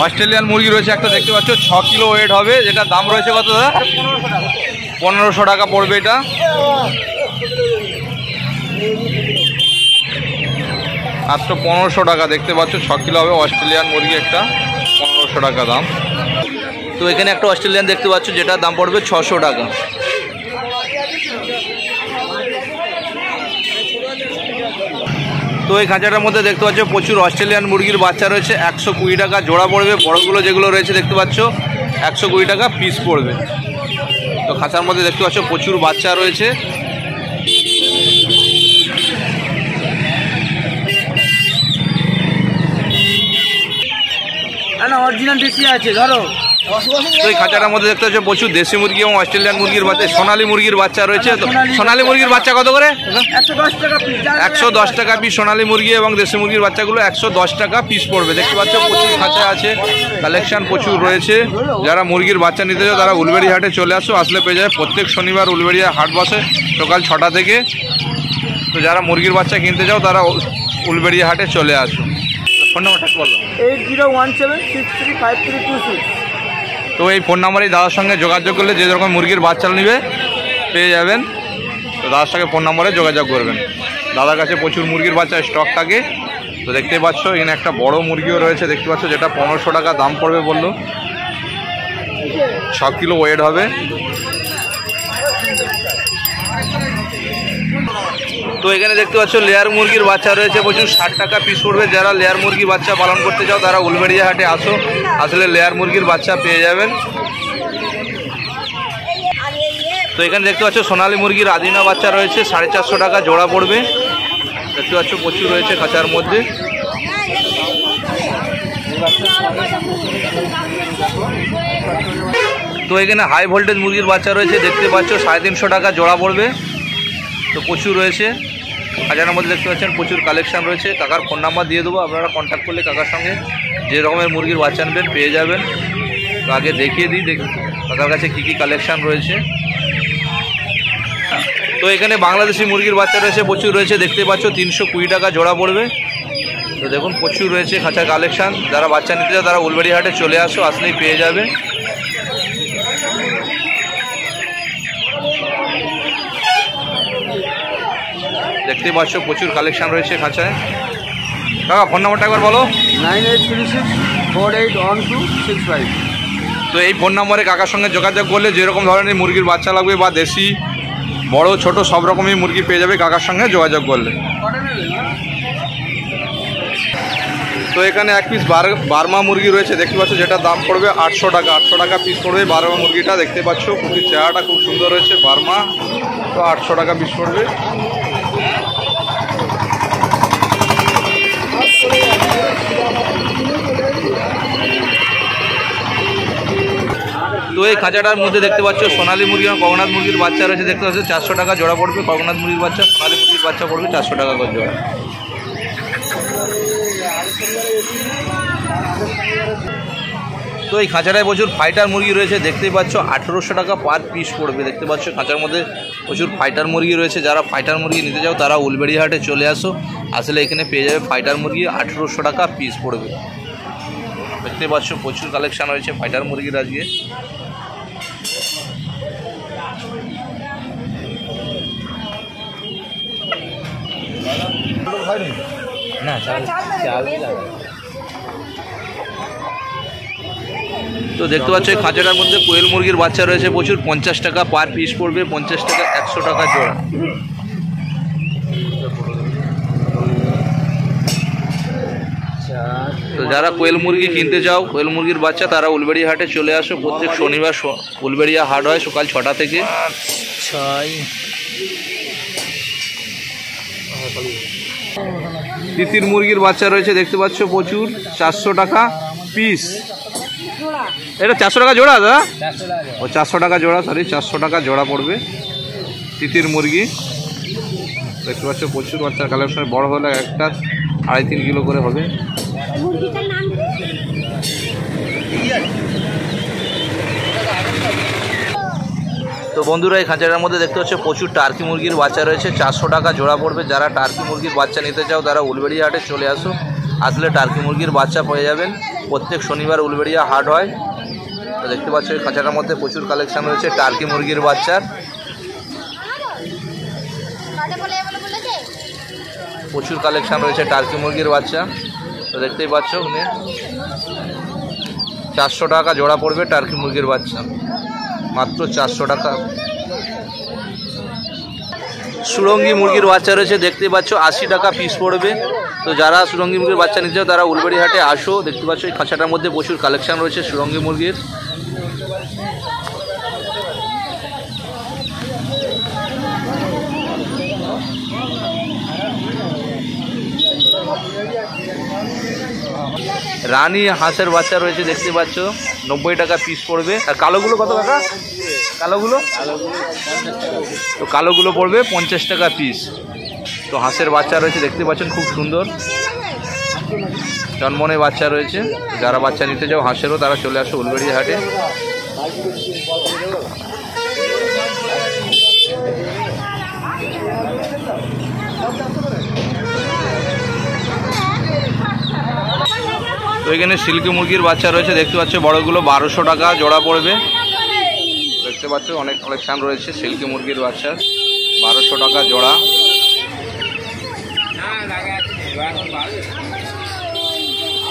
Australian মুরগি রয়েছে একটা দেখতে পাচ্ছ, 6 কিলো ওয়েট হবে, যেটা দাম রয়েছে কত দাদা? 1500 টাকা পড়বে এটা। মাত্র 1500 টাকা দেখতে পাচ্ছ, 6 কিলো হবে অস্ট্রেলিয়ান মুরগি একটা, 1500 টাকা দাম। তো এখানে একটা অস্ট্রেলিয়ান দেখতে পাচ্ছ যেটার দাম পড়বে 600 টাকা। তো এই খাঁচাটার মধ্যে দেখতে পাচ্ছ প্রচুর অস্ট্রেলিয়ান মুরগির বাচ্চা রয়েছে, 120 টাকা জোড়া পড়বে। বড়গুলো যেগুলো রয়েছে দেখতে পাচ্ছ 120 টাকা পিস পড়বে। তো খাঁচার মধ্যে দেখতে পাচ্ছ প্রচুর বাচ্চা রয়েছে। অরিজিনাল দেশি আছে ধরো। তো এই খাঁচাটার মধ্যে দেখতে পাচ্ছ প্রচুর দেশি মুরগি এবং অস্ট্রেলিয়ান মুরগির বাচ্চা, সোনালী মুরগির বাচ্চা রয়েছে। তো সোনালী মুরগির বাচ্চা কত করে? 110 টাকা পিস সোনালী মুরগি, এবং দেশি মুরগির বাচ্চাগুলো 110 টাকা পিস পড়বে। দেখতে পাচ্ছ প্রচুর খাঁচা আছে, কালেকশন প্রচুর রয়েছে। যারা মুরগির বাচ্চা নিতে চাও তারা উলবেড়ি হাটে চলে আসো, আসলে পেয়ে যাবে। প্রত্যেক শনিবার উলবেড়িয়া হাট বসে সকাল 6টা থেকে। তো যারা মুরগির বাচ্চা কিনতে চাও তারা উলবেড়িয়া হাটে চলে আসো। ফোন নাম্বারটা বলো। 8017635326। তো এই ফোন নাম্বারে দাদার সঙ্গে যোগাযোগ করলে যে রকম মুরগির বাচ্চা নেবে পেয়ে যাবেন। তো দাদার সঙ্গে ফোন নম্বরে যোগাযোগ করবেন। দাদার কাছে প্রচুর মুরগির বাচ্চা স্টক থাকে। তো দেখতেই পাচ্ছ এখানে একটা বড় মুরগিও রয়েছে দেখতে পাচ্ছ, যেটা 1500 টাকা দাম পড়বে বললো, 6 কিলো ওয়েট হবে। তো এখানে দেখতে পাচ্ছ লেয়ার মুরগির বাচ্চা রয়েছে প্রচুর, 60 টাকা পিস পড়বে। যারা লেয়ার মুরগি বাচ্চা পালন করতে চাও তারা উলবেড়িয়া হাটে আসো, আসলে লেয়ার মুরগির বাচ্চা পেয়ে যাবেন। তো এখানে দেখতে পাচ্ছ সোনালী মুরগির আদিনা বাচ্চা রয়েছে, 450 টাকা জোড়া পড়বে। দেখতে পাচ্ছ প্রচুর রয়েছে খাঁচার মধ্যে। তো এখানে হাই ভোল্টেজ মুরগির বাচ্চা রয়েছে দেখতে পাচ্ছ, 350 টাকা জোড়া পড়বে। তো প্রচুর রয়েছে খাঁচার মধ্যে, দেখতে পাচ্ছেন প্রচুর কালেকশান রয়েছে। কাকার ফোন নাম্বার দিয়ে দেবো, আপনারা কন্ট্যাক্ট করলে কাকার সঙ্গে যে রকমের মুরগির বাচ্চা নেবেন পেয়ে যাবেন। তো আগে দেখিয়ে দিই কাকার কাছে কী কী কালেকশান রয়েছে। তো এখানে বাংলাদেশি মুরগির বাচ্চা রয়েছে প্রচুর রয়েছে দেখতে পাচ্ছ, 320 টাকা জোড়া পড়বে। তো দেখুন প্রচুর রয়েছে খাঁচার কালেকশান। যারা বাচ্চা নিতে চাও তারা উলবেড়ি হাটে চলে আসো, আসলেই পেয়ে যাবে। দেখতে পাচ্ছ প্রচুর কালেকশান রয়েছে খাঁচায়। কাকা ফোন নাম্বারটা একবার বলো। 9836481265। তো এই ফোন নম্বরে কাকার সঙ্গে যোগাযোগ করলে যেরকম ধরনের মুরগির বাচ্চা লাগবে বা দেশি বড় ছোট সব রকমই মুরগি পেয়ে যাবে কাকার সঙ্গে যোগাযোগ করলে। তো এখানে এক পিস বার্মা মুরগি রয়েছে দেখতে পাচ্ছ, যেটা দাম পড়বে 800 টাকা। 800 টাকা পিস পড়বে বার্মা মুরগিটা। দেখতে পাচ্ছ খুবই চেহারাটা খুব সুন্দর রয়েছে বার্মা। তো 800 টাকা পিস পড়বে। তো এই খাঁচাটার মধ্যে দেখতে পাচ্ছ সোনালী মুরগি এবং কগনাথ মুরগির বাচ্চা রয়েছে দেখতে পাচ্ছ, 400 টাকা জোড়া পড়বে। কগনাথ মুরগির বাচ্চা, সোনালী মুরগির বাচ্চা পড়বে 400 টাকা করে জোড়া। তো এই খাঁচাটায় প্রচুর ফাইটার মুরগি রয়েছে দেখতেই পাচ্ছ, 1800 টাকা পার পিস পড়বে। দেখতে পাচ্ছ খাঁচার মধ্যে প্রচুর ফাইটার মুরগি রয়েছে। যারা ফাইটার মুরগি নিতে চাও তারা উলবেড়ি হাটে চলে আসো, আসলে এখানে পেয়ে যাবে ফাইটার মুরগি 1800 টাকা পিস পড়বে। দেখতে পাচ্ছ প্রচুর কালেকশান রয়েছে ফাইটার মুরগির আজকে। তো দেখতে পাচ্ছ এই খাঁচাটার মধ্যে কোয়েল মুরগির বাচ্চা রয়েছে প্রচুর, 50 টাকা পার পিস পড়বে, 50 টাকা 100 টাকা জোড়া। তো যারা কোয়েল মুরগি কিনতে চাও কোয়েল মুরগির বাচ্চা তারা উলবেড়ি হাটে চলে আসো। প্রত্যেক শনিবার উলবেড়িয়া হাট হয় সকাল 6টা থেকে। তিতির মুরগির বাচ্চা রয়েছে দেখতে পাচ্ছ প্রচুর, 400 টাকা পিস। এটা 400 টাকা জোড়া দাদা? ও 400 টাকা জোড়া, সরি 400 টাকা জোড়া পড়বে তিতির মুরগি। দেখতে পাচ্ছ প্রচুর বাচ্চার কালেকশন, বড় হলে একটা 2.5-3 কিলো করে হবে। তো বন্ধুরা এই খাঁচাটার মধ্যে দেখতে পাচ্ছ প্রচুর টার্কি মুরগির বাচ্চা রয়েছে, 400 টাকা জোড়া পড়বে। যারা টার্কি মুরগির বাচ্চা নিতে চাও তারা উলবেড়ি হাটে চলে আসো, আসলে টার্কি মুরগির বাচ্চা পেয়ে যাবেন। প্রত্যেক শনিবার উলবেড়িয়া হাট হয়। তো দেখতে পাচ্ছ এই খাঁচাটার মধ্যে প্রচুর কালেকশন রয়েছে টার্কি মুরগির বাচ্চার। প্রচুর কালেকশন রয়েছে টার্কি মুরগির বাচ্চা। তো দেখতেই পাচ্ছ 400 টাকা জোড়া পড়বে টার্কি মুরগির বাচ্চা, মাত্র 400 টাকা। সুরঙ্গি মুরগির বাচ্চা রয়েছে দেখতেই পাচ্ছ 80 টাকা পিস পড়বে। তো যারা সুরঙ্গি মুরগির বাচ্চা নিতে চাও তারা উলবেড়ি হাটে আসো। দেখতে পাচ্ছ এই খাঁচাটার মধ্যে প্রচুর কালেকশন রয়েছে সুরঙ্গি মুরগির। রানী হাঁসের বাচ্চা রয়েছে দেখতে পাচ্ছ 90 টাকা পিস পড়বে। আর কালোগুলো কত টাকা? কালোগুলো তো কালোগুলো পড়বে 50 টাকা পিস। তো হাঁসের বাচ্চা রয়েছে দেখতে পাচ্ছেন খুব সুন্দর জন্মনে বাচ্চা রয়েছে। যারা বাচ্চা নিতে যাও হাঁসেরও তারা চলে আসো উলবেড়িয়া হাটে। তো এখানে সিল্কি মুরগির বাচ্চা রয়েছে দেখতে পাচ্ছ বড়গুলো 1200 টাকা জোড়া পড়বে। দেখতে পাচ্ছ অনেক কালেকশন রয়েছে সিল্কি মুরগির বাচ্চা 1200 টাকা জোড়া।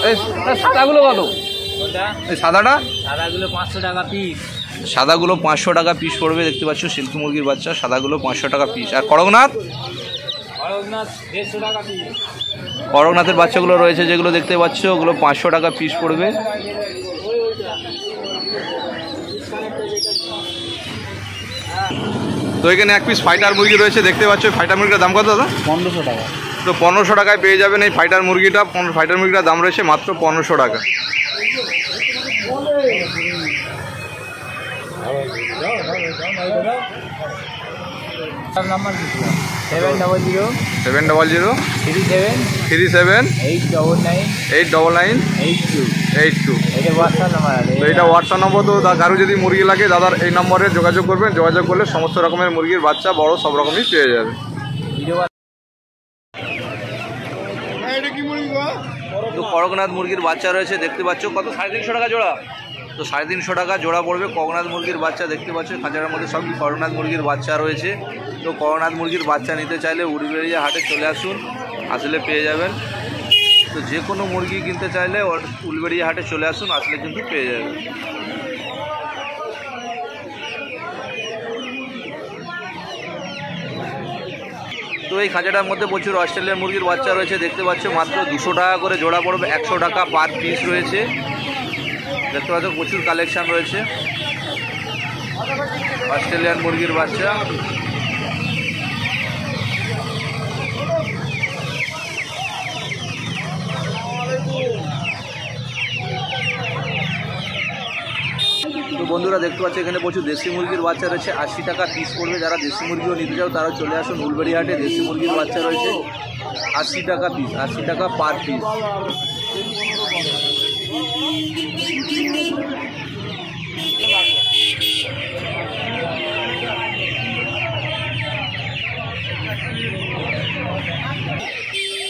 এই সাদাগুলো কত? এই সাদাটা? সাদাগুলো 500 টাকা পিস। সাদাগুলো 500 টাকা পিস পড়বে দেখতে পাচ্ছ সিল্কি মুরগির বাচ্চা, সাদাগুলো 500 টাকা পিস। আর করকনাথ? করকনাথ 150 টাকা পিস। করকনাথের বাচ্চাগুলো রয়েছে যেগুলো দেখতে পাচ্ছ ওগুলো 500 টাকা পিস পড়বে। তো এখানে এক পিস ফাইটার মুরগি রয়েছে দেখতে পাচ্ছ। ফাইটার মুরগিটার দাম কত দাদা? 1500 টাকা। তো 1500 টাকায় পেয়ে যাবেন এই ফাইটার মুরগিটা। ফাইটার মুরগিটার দাম রয়েছে মাত্র 1500 টাকা। নাম্বার 700 700 37 899 82। এটা WhatsApp নাম্বার আছে। তো এটা হোয়াটসঅ্যাপ নম্বর। তো কারো যদি মুরগি লাগে দাদার এই নম্বরে যোগাযোগ করবেন। যোগাযোগ করলে সমস্ত রকমের মুরগির বাচ্চা বড় সব রকমই পেয়ে যাবে। তো করকনাথ মুরগির বাচ্চা রয়েছে দেখতে পাচ্ছ কত? 350 টাকা জোড়া। তো 350 টাকা জোড়া পড়বে করকনাথ মুরগির বাচ্চা। দেখতে পাচ্ছ খাঁচার মধ্যে সব করকনাথ মুরগির বাচ্চা রয়েছে। তো করকনাথ মুরগির বাচ্চা নিতে চাইলে উলবেড়িয়া হাটে চলে আসুন, আসলে পেয়ে যাবেন। তো যে কোনো মুরগি কিনতে চাইলে উলবেড়িয়া হাটে চলে আসুন, আসলে কিন্তু পেয়ে যাবেন। তো এই খাঁচাটার মধ্যে প্রচুর অস্ট্রেলিয়ান মুরগির বাচ্চা রয়েছে দেখতে পাচ্ছ মাত্র 200 টাকা করে জোড়া পড়বে। 100 টাকা পার পিস রয়েছে দেখতে পাচ্ছ। প্রচুর কালেকশন রয়েছে অস্ট্রেলিয়ান মুরগির বাচ্চা। তো বন্ধুরা দেখতে পাচ্ছ এখানে প্রচুর দেশি মুরগির বাচ্চা রয়েছে 80 টাকা পিস পড়বে। যারা দেশি মুরগিও নিতে চাও তারা চলে আসুন উলবেড়িয়া হাটে। দেশি মুরগির বাচ্চা রয়েছে 80 টাকা পিস, 80 টাকা পার পিস।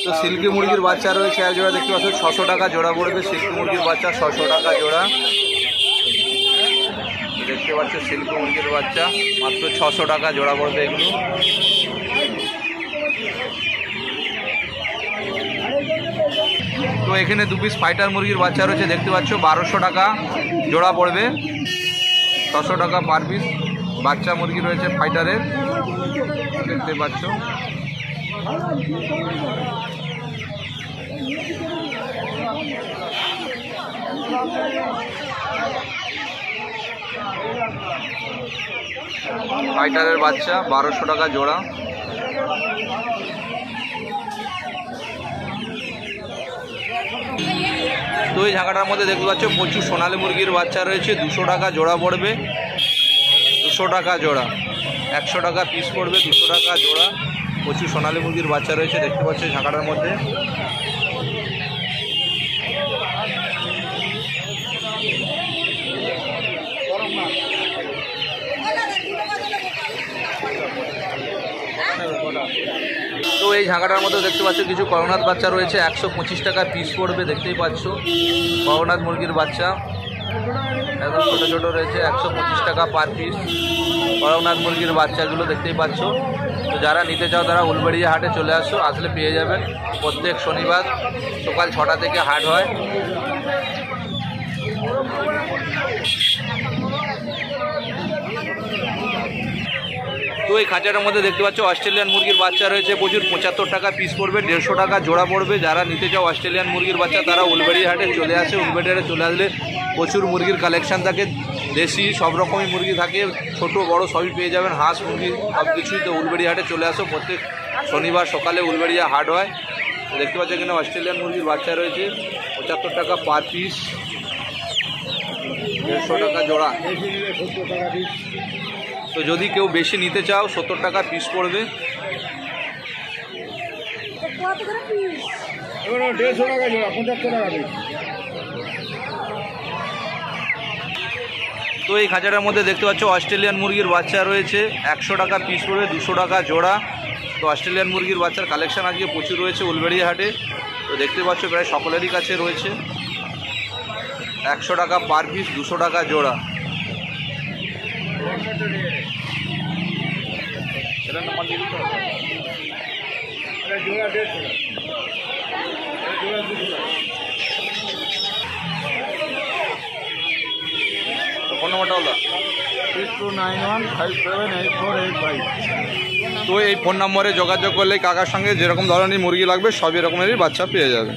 তো সিল্কি মুরগির বাচ্চা রয়েছে এক জোড়া দেখতে পাচ্ছ 600 টাকা জোড়া পড়বে। সিল্কি মুরগির বাচ্চা 600 টাকা জোড়া দেখতে পাচ্ছ। সিল্কি মুরগির বাচ্চা মাত্র 600 টাকা জোড়া পড়বে এগুলো। তো এখানে 2 পিস ফাইটার মুরগির বাচ্চা রয়েছে দেখতে পাচ্ছ 1200 টাকা জোড়া পড়বে, 600 টাকা পার পিস। বাচ্চা মুরগি রয়েছে ফাইটারের দেখতে পাচ্ছ। ফাইটারের বাচ্চা 1200 টাকা জোড়া। তো এই ঝাঁকাটার মধ্যে দেখতে পাচ্ছ প্রচুর সোনালী মুরগির বাচ্চা রয়েছে 200 টাকা জোড়া পড়বে, 200 টাকা জোড়া, 100 টাকা পিস পড়বে, 200 টাকা জোড়া। প্রচুর সোনালী মুরগির বাচ্চা রয়েছে দেখতে পাচ্ছ এই ঝাঁকাটার মধ্যে। তো এই ঝাঁকাটার মধ্যে দেখতে পাচ্ছ কিছু করকনাথ বাচ্চা রয়েছে, 125 টাকা পিস পড়বে, দেখতেই পাচ্ছ করকনাথ মুরগির বাচ্চা একদম ছোটো ছোটো রয়েছে, 125 টাকা পার পিস করকনাথ মুরগির বাচ্চাগুলো দেখতেই পাচ্ছ। তো যারা নিতে চাও তারা উলবেড়িয়া হাটে চলে আসো, আসলে পেয়ে যাবেন। প্রত্যেক শনিবার সকাল 6টা থেকে হাট হয়। তো এই খাঁচাটার মধ্যে দেখতে পাচ্ছ অস্ট্রেলিয়ান মুরগির বাচ্চা রয়েছে প্রচুর, 75 টাকা পিস পড়বে, 150 টাকা জোড়া পড়বে। যারা নিতে চাও অস্ট্রেলিয়ান মুরগির বাচ্চা তারা উলবেড়িয়া হাটে চলে আসে। উলবেড়িয়া হাটে চলে আসলে প্রচুর মুরগির কালেকশান থাকে, দেশি সব রকমই মুরগি থাকে, ছোট বড় সবই পেয়ে যাবেন, হাঁস মুরগি সব কিছুই। তো উলবেড়িয়া হাটে চলে আসো, প্রত্যেক শনিবার সকালে উলবেড়িয়া হাট হয়। দেখতে পাচ্ছ এখানে অস্ট্রেলিয়ান মুরগির বাচ্চা রয়েছে 75 টাকা পার পিস, 150 টাকা জোড়া। তো যদি কেউ বেশি নিতে চাও 70 টাকা পিস পড়বে। 150 টাকা জোড়া, 75 টাকা পিস। তো এই খাঁচাটার মধ্যে দেখতে পাচ্ছ অস্ট্রেলিয়ান মুরগির বাচ্চা রয়েছে, 100 টাকা পিস পড়বে, 200 টাকা জোড়া। তো অস্ট্রেলিয়ান মুরগির বাচ্চার কালেকশান আজকে প্রচুর রয়েছে উলবেড়িয়া হাটে। তো দেখতে পাচ্ছ প্রায় সকলেরই কাছে রয়েছে, 100 টাকা পার পিস, 200 টাকা জোড়া। সেটা নাম্বার দিয়ে দিতে হবে। ফোন নাম্বারটা হলো 6291578485। তো এই ফোন নম্বরে যোগাযোগ করলে কাকার সঙ্গে যেরকম ধরনের মুরগি লাগবে সব রকমেরই বাচ্চা পেয়ে যাবে।